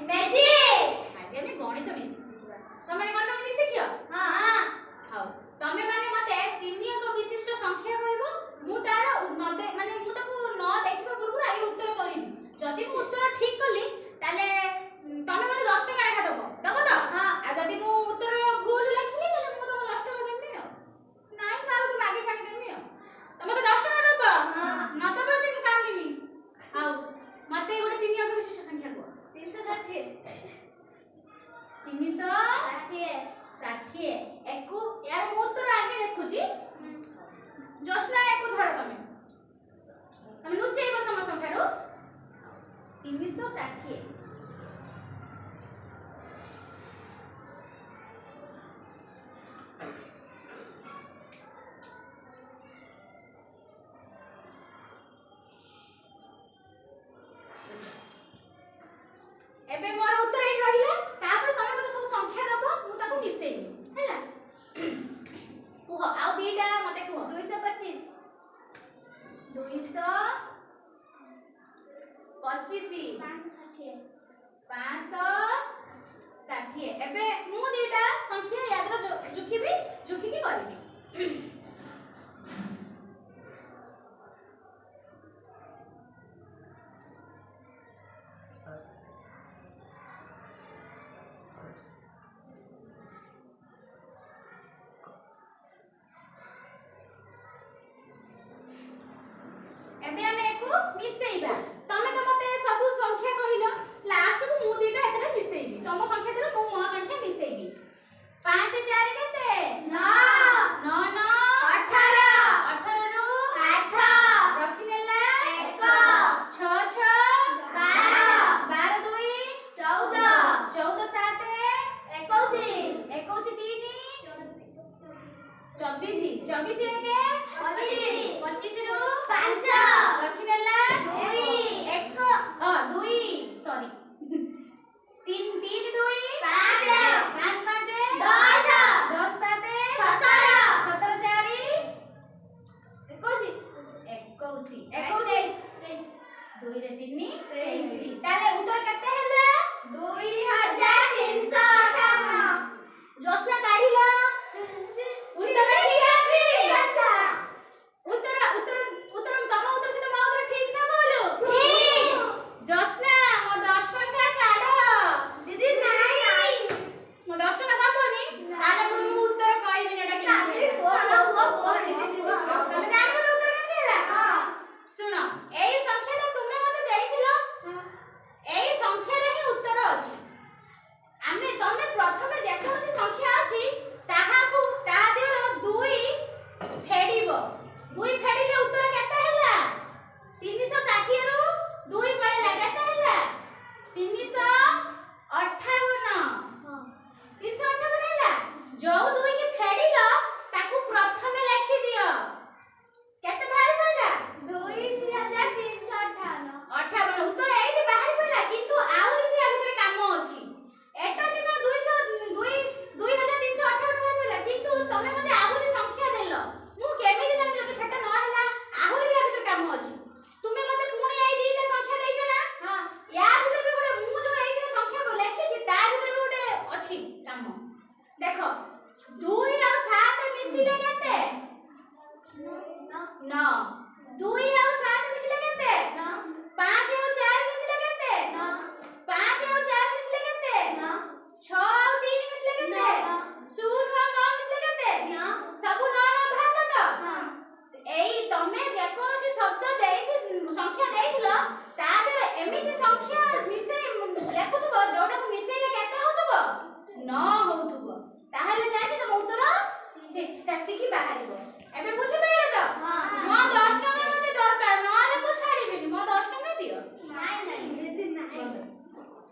magic आज हमें गणित मैजिक शिखिबा तमे गणित मैजिक शिखियो हां हां तमे माने मते तीन अंक विशिष्ट संख्या कहबो मु तार नदे माने मु ताको न देखिबा पूर्व आगे उत्तर करिबी जदि मु उत्तर ठीक कली ताले तमे मते 10 टका लेखा दबो दबो तो हां आ जदि मु उत्तर भूल लिखली ताले मु तो 10 टका देमि न नाइ काउ तू आगे काटी देमि तमे तो 10 टका दबो हां न दबो ते कांदिमी हां मते गोटे तीन अंक विशिष्ट संख्या को 360 360 एकु यार मु उत्तर आगे देखुची जोशना एकु धर तमे नुचेइबो समस्त फेरो 360 एबे मोर उत्तर एई रहिला तापर तमे मते सब संख्या दबो मु ताको मिसेइबी हैला कुह आउ दीटा मते कुह 225 560 560 एबे मु दीटा संख्या याद रो जुखिबी जुखि की करबी एबे हम एको मिसेइबा तमे तो मते सब संख्या कहिलो लास्ट को मु दीटा एतरे मिसेइबी तम संख्या देरो मु मो संख्या मिसेइबी 5 4 केते 9 9 9 18 18 रो 8 रखिनेला 1 6 6 12 12 2 14 14 7 21 21 3 24 24 रे 25 25 रो 5 रखिनेला 2